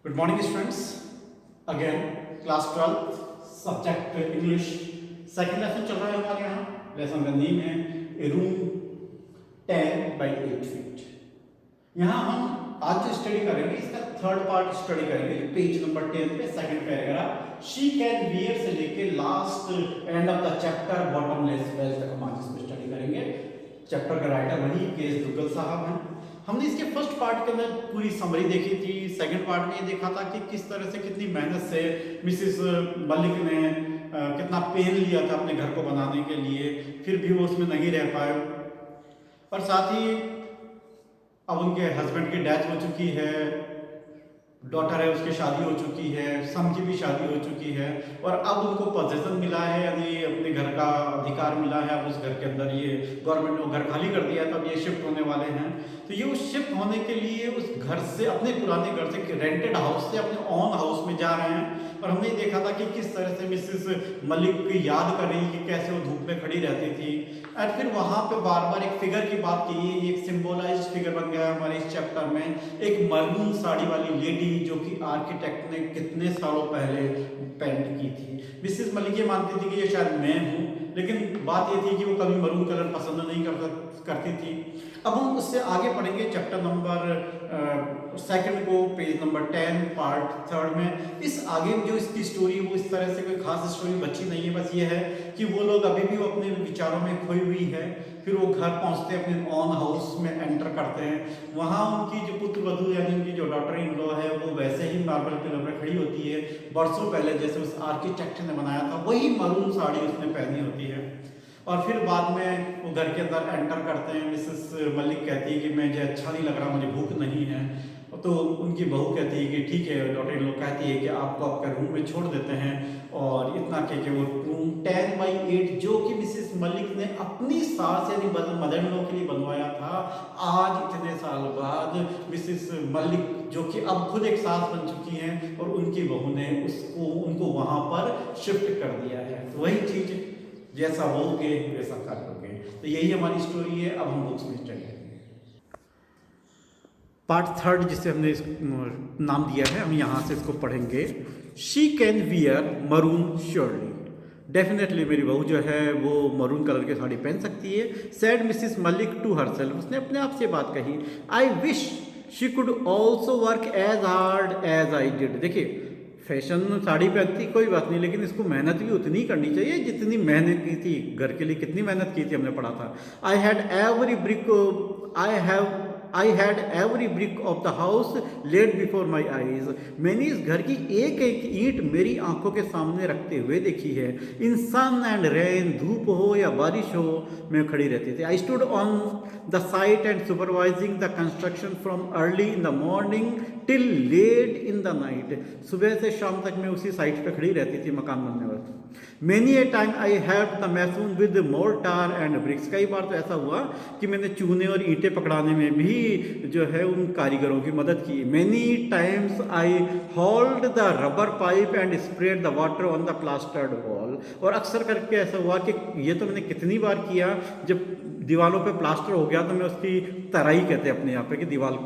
Good morning students. Again class 12 subject English second lesson चल रहा है हमारे यहाँ. लेसन का नेम है A room 10 by 8 feet. यहाँ हम आज जो स्टडी करेंगे इसका थर्ड पार्ट स्टडी करेंगे पेज नंबर 10 पे second paragraph. She can wear से लेके last end of the chapter bottomless wells तक हम आज इसको स्टडी करेंगे. चैप्टर का राइटर वही केएस दुग्गल साहब हैं. हमने इसके फर्स्ट पार्ट के अंदर पूरी समरी देखी थी. सेकंड पार्ट में ये देखा था कि किस तरह से कितनी मेहनत से मिसिस मलिक ने कितना पेन लिया था अपने घर को बनाने के लिए, फिर भी वो उसमें नहीं रह पाए. और साथ ही अब उनके हस्बैंड की डेथ हो चुकी है, डॉटर है उसकी शादी हो चुकी है, सन की भी शादी हो चुकी है और अब उनको पोजीशन मिला है यानी अपने घर का अधिकार मिला है. अब उस घर के अंदर ये गवर्नमेंट ने घर खाली कर दिया है, तब ये शिफ्ट होने वाले हैं. तो ये उस शिफ्ट होने के लिए उस घर से अपने पुराने घर से रेंटेड हाउस से अपने ओन हाउस में जा रहे हैं. और हमने देखा था कि किस तरह से मिसेस मलिक की याद कर रही कि कैसे वो धूप में खड़ी रहती थी. और फिर वहां पे बार बार एक फिगर की बात की, एक सिंबोलाइज फिगर बन गया हमारे इस चैप्टर में. एक मरून साड़ी वाली लेडी जो कि आर्किटेक्ट ने कितने सालों पहले पेंट की थी. मिसेस मलिक ये मानती थी कि ये शायद मैं हूँ, लेकिन बात ये थी कि वो कभी मरून कलर पसंद नहीं करती थी. अब हम उससे आगे पढ़ेंगे चैप्टर नंबर सेकंड को पेज नंबर 10 पार्ट थर्ड में. इस आगे जो इसकी स्टोरी वो इस तरह से कोई खास स्टोरी बची नहीं है. बस ये है कि वो लोग अभी भी वो अपने विचारों में खोई हुई है. फिर वो घर पहुंचते हैं, अपने ऑन हाउस में एंटर करते हैं. वहाँ उनकी जो पुत्र वधू यानी उनकी जो डॉटर इन लॉ है वो वैसे ही मार्बल पिलर पर खड़ी होती है, बरसों पहले जैसे उस आर्किटेक्ट ने बनाया था वही मरून साड़ी उसने पहनी होती है. और फिर बाद में वो घर के अंदर एंटर करते हैं. मिसेस मलिक कहती है कि मुझे अच्छा नहीं लग रहा, मुझे भूख नहीं है. तो उनकी बहू कहती है कि ठीक है. डॉक्टर इन लोग कहती है कि आपको आपका रूम में छोड़ देते हैं. और इतना कह के वो रूम 10 by 8 जो कि मिसेस मलिक ने अपनी सास यानी मदर इन लॉ के लिए बनवाया था, आज इतने साल बाद मिसेस मलिक जो कि अब खुद एक सास बन चुकी हैं और उनकी बहू ने उनको वहां पर शिफ्ट कर दिया है. तो वही चीज जैसा बोलोगे वैसा कर लोगे. तो यही हमारी स्टोरी है. अब हम बुक्स में स्टडी करेंगे पार्ट थर्ड जिसे हमने नाम दिया है. हम यहाँ से इसको पढ़ेंगे. She can wear maroon surely. Definitely मेरी बहू जो है वो मरून कलर की साड़ी पहन सकती है. Said Mrs Malik to herself. उसने अपने आप से बात कही. I wish she could also work as hard as I did. देखिए फैशन साड़ी पहनती कोई बात नहीं, लेकिन इसको मेहनत भी उतनी करनी चाहिए जितनी मेहनत की थी. घर के लिए कितनी मेहनत की थी हमने पढ़ा था. I had every brick of the house laid before my eyes. मैंने इस घर की एक एक ईंट मेरी आंखों के सामने रखते हुए देखी है. इन सन एंड रेन, धूप हो या बारिश हो, मैं खड़ी रहती थी. I stood on the site and supervising the construction from early in the morning till late in the night. सुबह से शाम तक मैं उसी साइट पे खड़ी रहती थी मकान बनने वक्त. Many a time I help the mason with mortar and bricks. कई बार तो ऐसा हुआ कि मैंने चूने और ईंटें पकड़ाने में भी जो है उन कारीगरों की मदद की. Many times I hold the rubber pipe and spread the water on the plastered wall. और अक्सर करके ऐसा हुआ कि ये तो मैंने कितनी बार किया, जब दीवारों पे प्लास्टर हो गया तो मैं उसकी तराई कहते हैं अपने यहाँ पे कि दीवार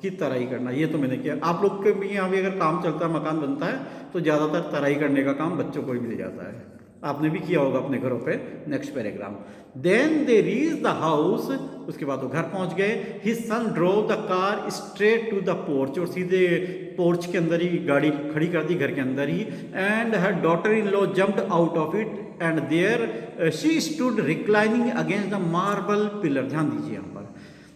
की तराई करना, ये तो मैंने किया. आप लोग के भी यहाँ भी अगर काम चलता है, मकान बनता है, तो ज़्यादातर तराई करने का काम बच्चों को ही मिल जाता है. आपने भी किया होगा अपने घरों पे. Next paragraph. Then they reach the house. उसके बाद वो घर पहुंच गए. His son drove the car straight to the porch. और सीधे पोर्च के अंदर ही गाड़ी खड़ी कर दी, घर के अंदर ही. And her daughter in law jumped out of it and there she stood reclining against the marble pillar. ध्यान दीजिए यहाँ पर.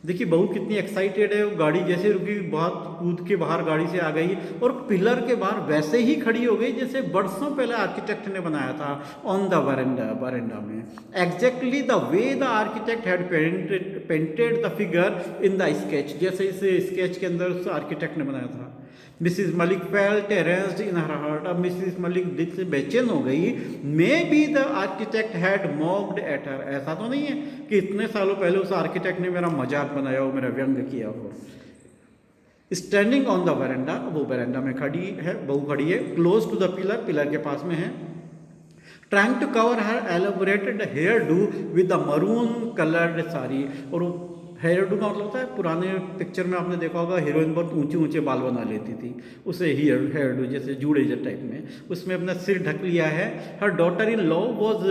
देखिए बहू कितनी एक्साइटेड है. वो गाड़ी जैसे रुकी, बहुत कूद के बाहर गाड़ी से आ गई और पिलर के बाहर वैसे ही खड़ी हो गई जैसे बरसों पहले आर्किटेक्ट ने बनाया था ऑन द वरेंडा में. Exactly the way the architect had painted the figure in the sketch. जैसे इस स्केच के अंदर उस आर्किटेक्ट ने बनाया था. मिसिस मलिक फेल्ट टेरेंस्ड इन हर हार्ट. अब मिसिस मलिक दिल से बेचैन हो गई. May be the architect had mocked at her. ऐसा तो नहीं है कि इतने सालों पहले उस आर्किटेक्ट ने मेरा मजाक बनाया हो, मेरा व्यंग किया हो. Standing on the verandah. वो वरेंडा में खड़ी है, बहू खड़ी है. Close to the pillar. Pillar के पास में है. Trying to cover her elaborated hairdo with the maroon coloured sari. और हेयर डू का मतलब होता है, पुराने पिक्चर में आपने देखा होगा हीरोइन बहुत ऊंचे ऊंचे बाल बना लेती थी, उसे हेयर डू जैसे जूड़े टाइप में, उसमें अपना सिर ढक लिया है। Her daughter in law was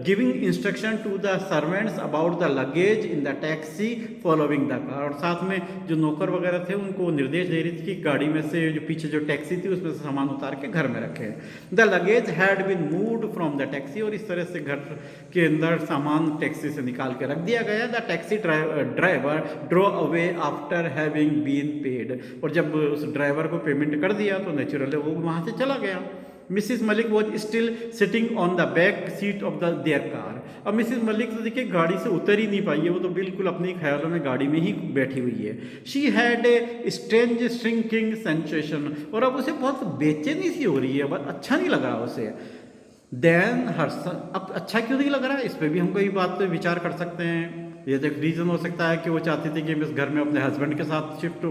giving instruction to the servants about the luggage in the taxi following the car, और साथ में जो नौकर वगैरह थे उनको निर्देश दे रही थी कि गाड़ी में से जो पीछे जो टैक्सी थी उसमें से सामान उतार के घर में रखे। The luggage had been moved from the taxi, और इस तरह से घर के अंदर सामान टैक्सी से निकाल के रख दिया गया। The taxi driver drove away after having been paid, और जब उस ड्राइवर को पेमेंट कर दिया तो नेचुरली वो वहाँ से चला गया। Mrs Malik was still sitting on the back seat of the their car. अब मिसिस मलिक तो देखिए गाड़ी से उतर ही नहीं पाई है, वो तो बिल्कुल अपने ख्यालों में गाड़ी में ही बैठी हुई है। She had a strange shrinking sensation, और अब उसे बहुत बेचैनी सी हो रही है, बहुत अच्छा नहीं लग रहा उसे। देन हर अब अच्छा क्यों नहीं लग रहा है, इस पर भी हम कोई बात पे विचार कर सकते हैं। ये तो एक रीज़न हो सकता है कि वो चाहती थी कि मैं इस घर में अपने हस्बैंड के साथ शिफ्ट हो,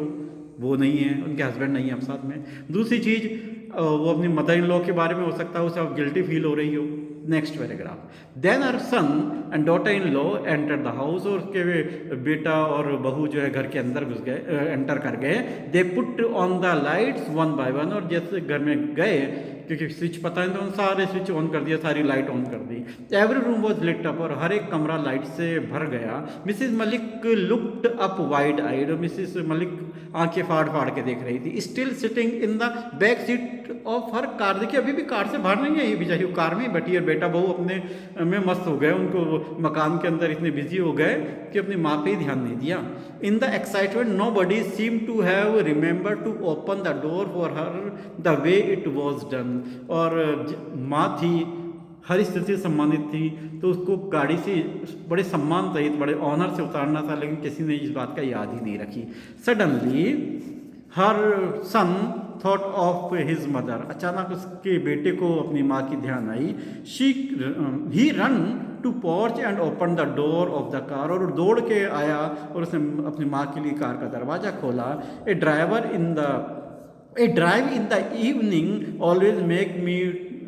वो नहीं है, उनके हस्बैंड नहीं है अब साथ में। दूसरी चीज़ वो अपनी मदर इन लॉ के बारे में हो सकता है उसे अब गिल्टी फील हो रही हो। Next paragraph, then her son and daughter in law enter the house, और उसके बेटा और बहू जो है घर के अंदर घुस गए, एंटर कर गए। They put on the lights one by one, और जैसे घर में गए क्योंकि स्विच पता है तो उन सारे स्विच ऑन कर दिया, सारी लाइट ऑन कर दी। Every room was lit up, और हर एक कमरा लाइट से भर गया। Mrs Malik looked up wide eyed, Mrs Malik आंखें फाड़ फाड़ के देख रही थी। Still sitting in the back seat of her car, देखिए अभी भी कार से बाहर नहीं है, ये बेचारी कार में बैठी है। बेटा बहू अपने में मस्त हो गए, उनको मकान के अंदर इतने बिजी हो गए कि अपनी माँ पे ही ध्यान नहीं दिया। In the excitement nobody seem to have remember to open the door for her the way it was done, और माँ थी, हर स्थिति से सम्मानित थी, तो उसको गाड़ी से बड़े सम्मान सहित बड़े ऑनर से उतारना था, लेकिन किसी ने इस बात का याद ही नहीं रखी। Suddenly her son thought of his mother, अचानक उसके बेटे को अपनी माँ की ध्यान आई। He run to porch and open the door of the car, और दौड़ के आया और उसने अपनी माँ के लिए कार का दरवाज़ा खोला। A drive in the evening always make me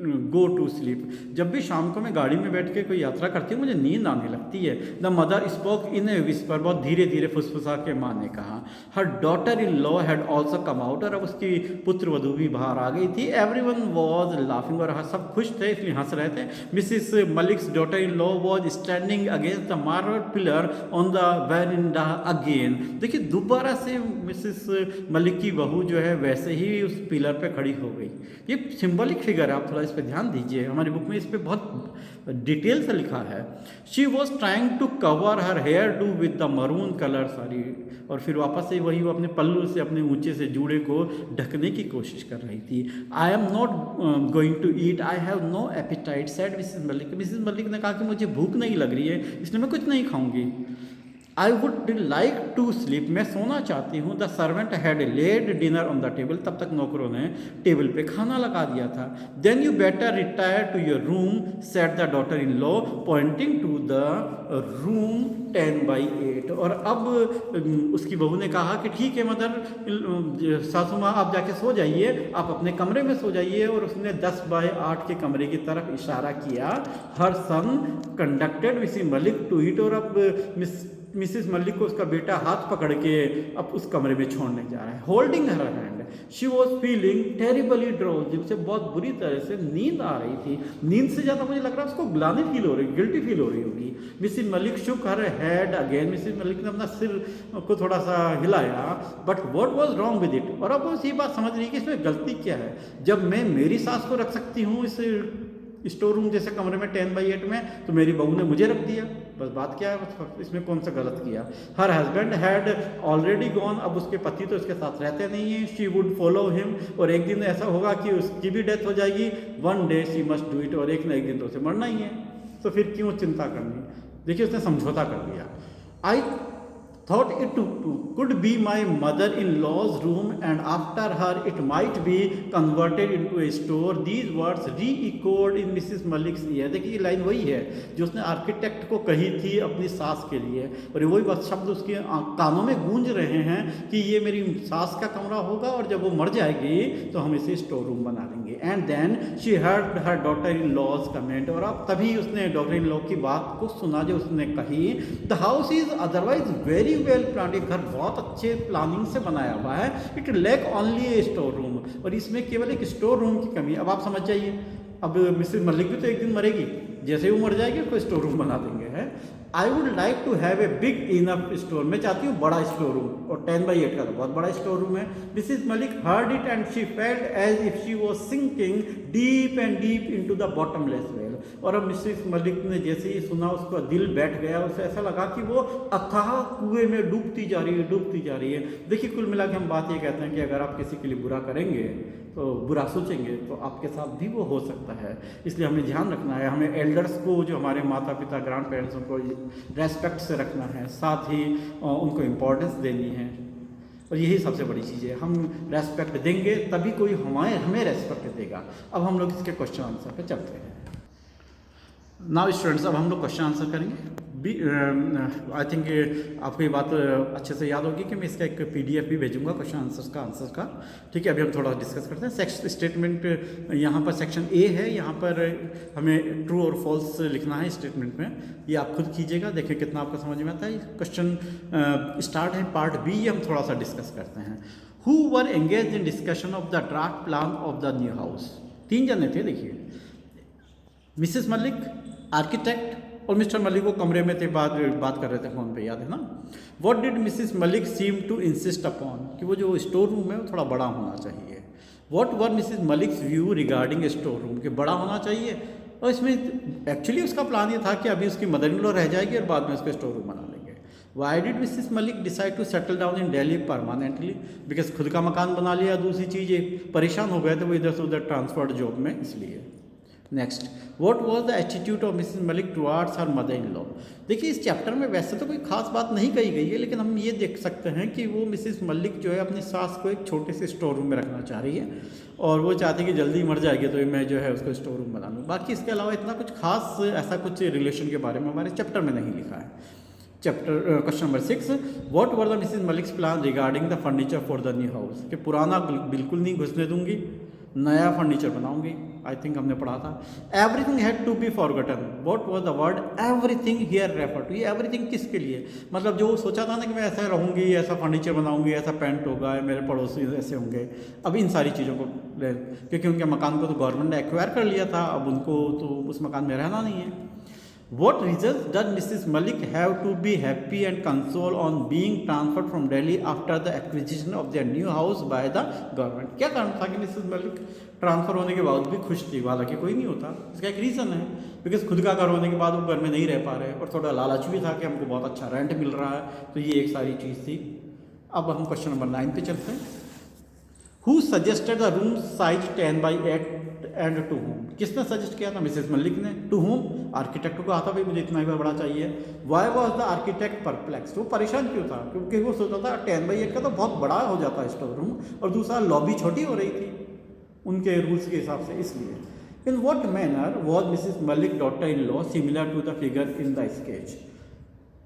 go to sleep, जब भी शाम को मैं गाड़ी में बैठ के कोई यात्रा करती हूँ मुझे नींद आने लगती है। The mother spoke in a whisper, बहुत धीरे धीरे फुसफुसा के माँ ने कहा। Her daughter in law had also come out, और अब उसकी पुत्र वधू भी बाहर आ गई थी। एवरीवन वॉज लाफिंग, और सब खुश थे इसलिए हंस रहे थे। Mrs Malik's daughter in law was standing against the marble pillar on the veranda again, देखिए दोबारा से मिसिस मलिक की बहू जो है वैसे ही उस पिलर पे खड़ी हो गई। ये सिंबॉलिक फिगर है, आप थोड़ा इस पे ध्यान दीजिए, हमारी बुक में इस पे बहुत डिटेल से लिखा है। She was trying to cover her hairdo with the maroon colour sari, और फिर वापस से वही वो अपने पल्लू से अपने ऊंचे से जूड़े को ढकने की कोशिश कर रही थी। I am not going to eat, I have no appetite, said Mrs Malik. Mrs Malik ने कहा कि मुझे भूख नहीं लग रही है, इसलिए मैं कुछ नहीं खाऊंगी। I would like to sleep, मैं सोना चाहती हूँ। The servant had laid dinner on the table, तब तक नौकरों ने टेबल पे खाना लगा दिया था। Then you better retire to your room, said the daughter in law pointing to the room 10/8, और अब उसकी बहू ने कहा कि ठीक है मदर, सासू माँ आप जाके सो जाइए, आप अपने कमरे में सो जाइए, और उसने 10/8 के कमरे की तरफ इशारा किया। Her son conducted Mrs Malik to it, और अब मिसिस मलिक को उसका बेटा हाथ पकड़ के अब उस कमरे में छोड़ने जा रहा है। Holding her hand, she was feeling terribly drowsy, उसे बहुत बुरी तरह से नींद आ रही थी। नींद से ज़्यादा मुझे लग रहा है उसको ग्लानि फील हो रही, गिल्टी फील हो रही होगी। Mrs Malik shook her head again, Mrs Malik ने अपना सिर को थोड़ा सा हिलाया। But what was wrong with it, और अब उस ये बात समझ रही है कि इसमें गलती क्या है। जब मैं मेरी सास को रख सकती हूँ इस स्टोर रूम जैसे कमरे में 10/8 में, तो मेरी बहू ने मुझे रख दिया, बस बात क्या है, इसमें कौन सा गलत किया। Her husband had already gone, अब उसके पति तो इसके साथ रहते नहीं हैं। शी वुड फॉलो हिम, और एक दिन ऐसा होगा कि उसकी भी डेथ हो जाएगी। One day she must do it, और एक ना एक दिन तो उसे मरना ही है, तो फिर क्यों चिंता करनी। देखिए उसने समझौता कर दिया। आई thought it could be my mother-in-law's room, and after her it might be converted into a store. These words re-echoed in Mrs. Malik's ear. देखिए ये लाइन वही है जो उसने आर्किटेक्ट को कही थी अपनी सास के लिए, और वही बात शब्द उसके कानों में गूंज रहे हैं कि ये मेरी सास का कमरा होगा, और जब वो मर जाएगी तो हम इसे स्टोर रूम बना देंगे। And then she heard her daughter in law's comment, और अब तभी उसने डॉटर इन लॉ की बात को सुना जो उसने कही। The house is otherwise very well plan, ये घर बहुत अच्छे प्लानिंग से बनाया हुआ है। It lack only a store room, और इसमें केवल एक स्टोर रूम की कमी। अब आप समझ जाइए, अब मिसेज मलिक भी तो एक दिन मरेगी, जैसे ही वो मर जाएगी उसको स्टोर रूम बना देंगे। है I would like to have a big enough store, मैं चाहती हूँ बड़ा स्टोर रूम, और 10x8 का तो बहुत बड़ा स्टोर रूम है। Mrs Malik heard it and she felt as if she was sinking deep and deep into the bottomless well, और अब मिसेज मलिक ने जैसे ही सुना उसका दिल बैठ गया, उसे ऐसा लगा कि वो अथाह कुएं में डूबती जा रही है, डूबती जा रही है। देखिए कुल मिला के हम बात ये कहते हैं कि अगर आप किसी के लिए बुरा करेंगे तो बुरा सोचेंगे तो आपके साथ भी वो हो सकता है। इसलिए हमें ध्यान रखना है, हमें एल्डर्स को, जो हमारे माता पिता ग्रैंड पेरेंट्स, उनको रेस्पेक्ट से रखना है, साथ ही उनको इम्पोर्टेंस देनी है, और यही सबसे बड़ी चीज़ है। हम रेस्पेक्ट देंगे तभी कोई हमें रेस्पेक्ट देगा। अब हम लोग इसके क्वेश्चन आंसर पे चलते हैं। नाउ स्टूडेंट्स, अब हम लोग क्वेश्चन आंसर करेंगे। आई थिंक आपको ये बात अच्छे से याद होगी कि मैं इसका एक PDF भी भेजूंगा क्वेश्चन आंसर का। ठीक है, अभी हम थोड़ा डिस्कस करते हैं। स्टेटमेंट यहाँ पर सेक्शन A है, यहाँ पर हमें ट्रू और फॉल्स लिखना है स्टेटमेंट में। ये आप खुद कीजिएगा, देखें कितना आपको समझ में आता है। क्वेश्चन स्टार्ट है पार्ट B, ये हम थोड़ा सा डिस्कस करते हैं। Who were engage in discussion of the draft plan of the new house. 3 जने थे, देखिए, मिसेस मलिक, आर्किटेक्ट, और मिस्टर मलिक वो कमरे में थे, बात कर रहे थे फ़ोन पे, याद है ना। What did Mrs Malik seem to insist upon, कि वो जो स्टोर रूम है वो थोड़ा बड़ा होना चाहिए। What were Mrs Malik's view regarding store room, कि बड़ा होना चाहिए। और इसमें एक्चुअली उसका प्लान ये था कि अभी उसकी मदर इन लॉ रह जाएगी और बाद में उसको स्टोर रूम बना लेंगे। Why did Mrs Malik decide to settle down in Delhi permanently, because खुद का मकान बना लिया। दूसरी चीज़, ये परेशान हो गए थे वो इधर से उधर ट्रांसफर्ड जॉब में, इसलिए। Next, what was the attitude of Mrs Malik towards her mother in law. देखिए इस चैप्टर में वैसे तो कोई खास बात नहीं कही गई है, लेकिन हम ये देख सकते हैं कि वो मिसेस मलिक जो है अपनी सास को एक छोटे से स्टोर रूम में रखना चाह रही है, और वो चाहती है कि जल्दी मर जाएगी तो मैं जो है उसको स्टोर रूम बना लूँ। बाकी इसके अलावा इतना कुछ खास ऐसा कुछ रिलेशन के बारे में हमारे चैप्टर में नहीं लिखा है। Question number 6, what were the Mrs Malik's plan regarding the furniture for the new house, कि पुराना बिल्कुल नहीं घुसने दूंगी, नया फर्नीचर बनाऊंगी। आई थिंक हमने पढ़ा था। Everything had to be forgotten, what was the word everything here refer to. ये एवरीथिंग किसके लिए, मतलब जो सोचा था ना कि मैं ऐसा रहूंगी, ऐसा फर्नीचर बनाऊंगी, ऐसा पेंट होगा, मेरे पड़ोसी ऐसे होंगे, अब इन सारी चीज़ों को क्योंकि उनके मकान को तो गवर्नमेंट ने एक्वायर कर लिया था, अब उनको तो उस मकान में रहना नहीं है। What reasons does Mrs. Malik have to be happy and console on being transferred from Delhi after the acquisition of their new house by the government? क्या कारण था कि मिसेस मलिक ट्रांसफ़र होने के बाद भी खुश थी? हालांकि कोई नहीं होता, इसका एक रीज़न है, बिकॉज खुद का घर होने के बाद वो घर में नहीं रह पा रहे, और थोड़ा लालच भी था कि हमको बहुत अच्छा रेंट मिल रहा है, तो ये एक सारी चीज़ थी। अब हम क्वेश्चन नंबर 9 पे चलते हैं। Who suggested the room size 10x8 and to home, किसने सजेस्ट किया था? मिसेस मलिक ने। टू होम, आर्किटेक्ट को कहा था भाई मुझे इतना ही बड़ा चाहिए। Why was the architect perplex, वो परेशान क्यों था? क्योंकि वो सोचा था 10x8 का तो बहुत बड़ा हो जाता है स्टोर रूम, और दूसरा लॉबी छोटी हो रही थी उनके रूल्स के हिसाब से, इसलिए। In what manner was Mrs Malik daughter in law similar to the figure in the sketch.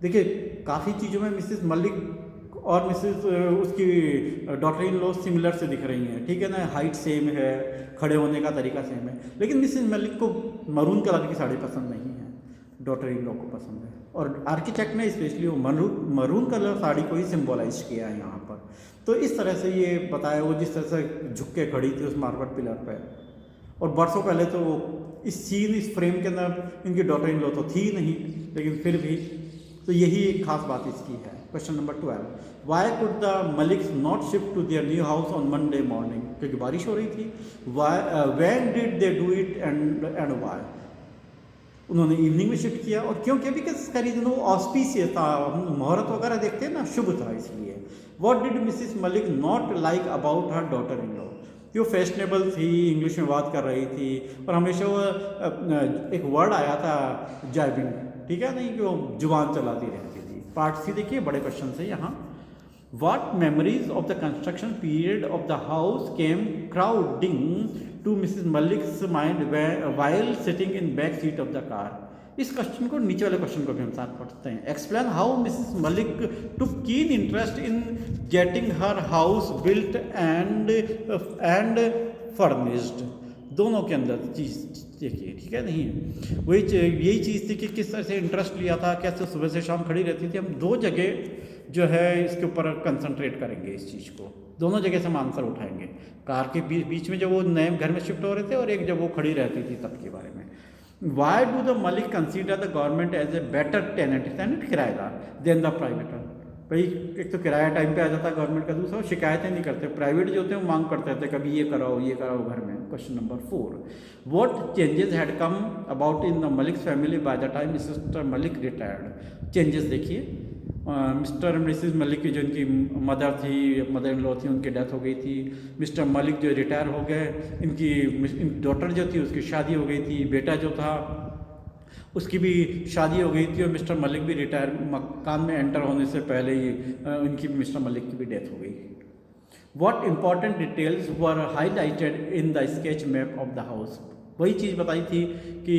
देखिए काफ़ी चीज़ों में मिसेस मलिक और मिसेस उसकी डॉटर इन लॉ सिमिलर से दिख रही हैं, ठीक है ना, हाइट सेम है, खड़े होने का तरीका सेम है, लेकिन मिसेस मलिक को मरून कलर की साड़ी पसंद नहीं है, डॉटर इन लॉ को पसंद है, और आर्किटेक्ट ने स्पेशली वो मरून कलर साड़ी को ही सिम्बोलाइज किया है यहाँ पर। तो इस तरह से ये बताया, वो जिस तरह से झुक के खड़ी थी उस मार्बल पिलर पर, और बरसों पहले तो इस फ्रेम के अंदर इनकी डॉटर इन लॉ तो थी नहीं, लेकिन फिर भी तो यही एक खास बात इसकी है। Question number 12, why could the Maliks not shift to their new house on Monday morning, क्योंकि बारिश हो रही थी। When did they do it and why, उन्होंने इवनिंग में शिफ्ट किया, और क्योंकि बिकॉज इसका रीजन वो ऑस्पिशियस था, मुहूर्त वगैरह देखते हैं ना, शुभ था इसलिए। What did Mrs Malik not like about her daughter in law, कि वो फैशनेबल थी, इंग्लिश में बात कर रही थी, और हमेशा वो एक वर्ड आया था जाइबिंग, ठीक है नहीं, कि वो जुबान चलाती रहती थी। पार्ट सी देखिए, बड़े क्वेश्चन से यहाँ। What memories of the construction period of the house came crowding to Mrs. Malik's mind while sitting in back seat of the car? इस क्वेश्चन को, नीचे वाले क्वेश्चन को भी हम साथ पढ़ते हैं। Explain how Mrs Malik took keen interest in getting her house built and furnished. दोनों के अंदर चीज़ देखिए, ठीक है नहीं, वही यही चीज़ थी कि किस तरह से इंटरेस्ट लिया था, कैसे सुबह से शाम खड़ी रहती थी। हम दो जगह जो है इसके ऊपर कंसंट्रेट करेंगे, इस चीज़ को दोनों जगह से हम आंसर उठाएंगे। कार के बीच में जब वो नए घर में शिफ्ट हो रहे थे और एक जब वो खड़ी रहती थी तब के बारे में। Why do the Malik consider the government as a better tenant किराएदार देन द प्राइवेटर। भाई एक तो किराया टाइम पे आ जाता है गवर्नमेंट का, दूसरा शिकायतें नहीं करते, प्राइवेट जो होते हैं वो मांग करते थे कभी ये कराओ घर में। Question number 4, what changes had come about in the Malik family by the time mister Malik retired. Changes देखिए, मिस्टर मिसेस मलिक की जो इनकी मदर इन लॉ थी, उनकी डेथ हो गई थी। मिस्टर मलिक जो रिटायर हो गए, इनकी डॉटर जो थी उसकी शादी हो गई थी, बेटा जो था उसकी भी शादी हो गई थी, और मिस्टर मलिक भी रिटायर मकान में एंटर होने से पहले ही उनकी मिस्टर मलिक की भी डेथ हो गई। What important details were highlighted in the sketch map of the house. वही चीज़ बताई थी कि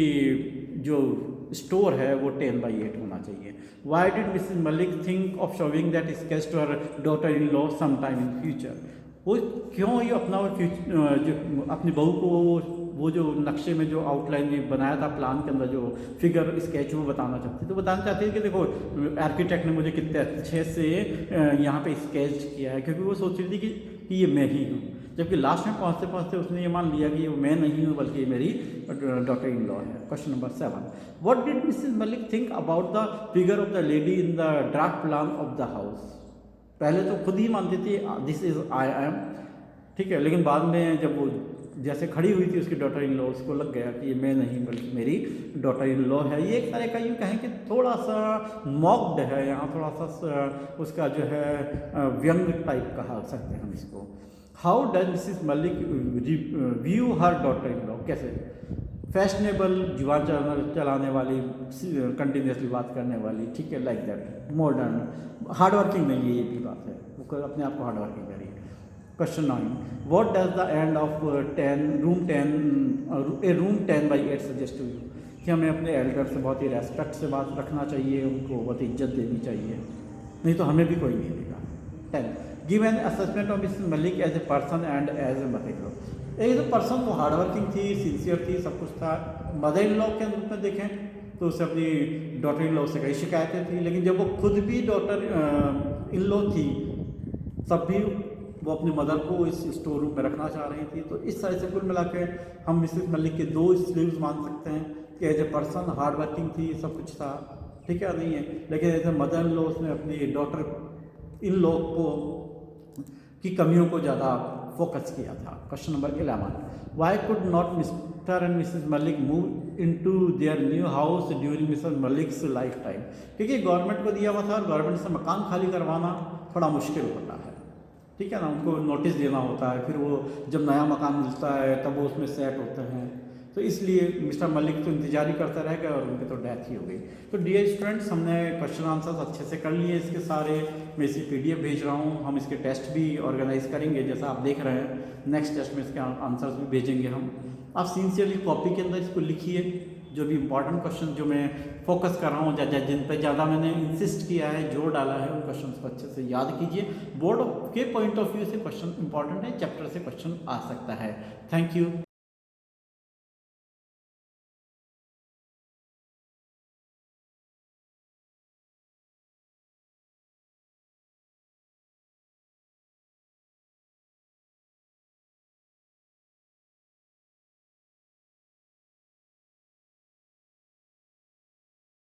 जो स्टोर है वो 10/8 होना चाहिए। Why did Mrs Malik think of showing that sketch to her daughter in law some time in future. वो क्यों ये अपना जो अपनी बहू को वो जो नक्शे में जो आउटलाइन में बनाया था प्लान के अंदर जो फिगर स्केच वो बताना चाहती, तो बताना चाहती है कि देखो आर्किटेक्ट ने मुझे कितने अच्छे से यहाँ पे स्केच किया है, क्योंकि वो सोच रही थी कि ये मैं ही हूँ, जबकि लास्ट में पहुँचते पहुँचते उसने ये मान लिया कि ये मैं नहीं हूँ बल्कि ये मेरी डॉटर इन लॉ है। Question number 7, what did Mrs Malik think about the figure of the lady in the draft plan of the house. पहले तो खुद ही मानती थी दिस इज आई एम, ठीक है, लेकिन बाद में जब वो जैसे खड़ी हुई थी उसकी डॉटर इन लॉ, उसको लग गया कि ये मैं नहीं बल्कि मेरी डॉटर इन लॉ है। ये एक तरह का यूँ कहें कि थोड़ा सा मॉक्ड है, यहाँ थोड़ा सा उसका जो है व्यंग टाइप कहा सकते हैं हम इसको। How does Mrs Malik view her daughter in law. कैसे? फैशनेबल, जुबान चलाने वाली, कंटिन्यूसली बात करने वाली, ठीक है, like that, modern, hard working नहीं है, ये भी बात है, वो अपने आप को हार्ड वर्किंग करिए। Question 9, what does the end of room 10/8 suggest to you. कि हमें अपने एल्डर से बहुत ही रेस्पेक्ट से बात रखना चाहिए, उनको बहुत इज्जत देनी चाहिए, नहीं तो हमें भी कोई नहीं देगा। 10, give an assessment of Mrs Malik as a person and as a mother in law. एक तो पर्सन वो हार्ड वर्किंग थी, सिंसियर थी, सब कुछ था। मदर इन लॉ के रूप में देखें तो उसे अपनी डॉटर इन लॉ से कई शिकायतें थी, लेकिन जब वो खुद भी डॉटर इन लॉ थी तब भी वो अपनी मदर को इस स्टोर रूम में रखना चाह रही थी। तो इस तरह से कुल मिला के हम मिसेस मलिक के 2 स्लीव्स मान सकते हैं कि as a person hard working थी, सब कुछ था, ठीक है, नहीं है, लेकिन as a mother in law उसने अपनी डॉटर इन लॉ को की कमियों को ज़्यादा फोकस किया था। Question number 11, Y could not mister and Mrs Malik move into their new house during Mrs Malik's life time. क्योंकि गवर्नमेंट को दिया हुआ था और गवर्नमेंट से मकान खाली करवाना थोड़ा मुश्किल होता है, ठीक है ना, उनको नोटिस देना होता है, फिर वो जब नया मकान मिलता है तब वो उसमें सेट होते हैं, तो इसलिए मिस्टर मलिक तो इंतजार ही करते रह गए और उनकी तो डेथ ही हो गई। तो डियर स्टूडेंट्स, हमने क्वेश्चन आंसर्स अच्छे से कर लिए इसके सारे, मैं इसी PDF भेज रहा हूँ, हम इसके टेस्ट भी ऑर्गेनाइज करेंगे जैसा आप देख रहे हैं। नेक्स्ट टेस्ट में इसके आंसर्स भी भेजेंगे हम। आप सिंसियरली कॉपी के अंदर इसको लिखिए, जो भी इंपॉर्टेंट क्वेश्चन जो मैं फोकस कर रहा हूँ, जिन पर ज़्यादा मैंने इंसिस्ट किया है, जोर डाला है, उन क्वेश्चन को अच्छे से याद कीजिए। बोर्ड के पॉइंट ऑफ व्यू से क्वेश्चन इंपॉर्टेंट है, चैप्टर से क्वेश्चन आ सकता है। Thank you.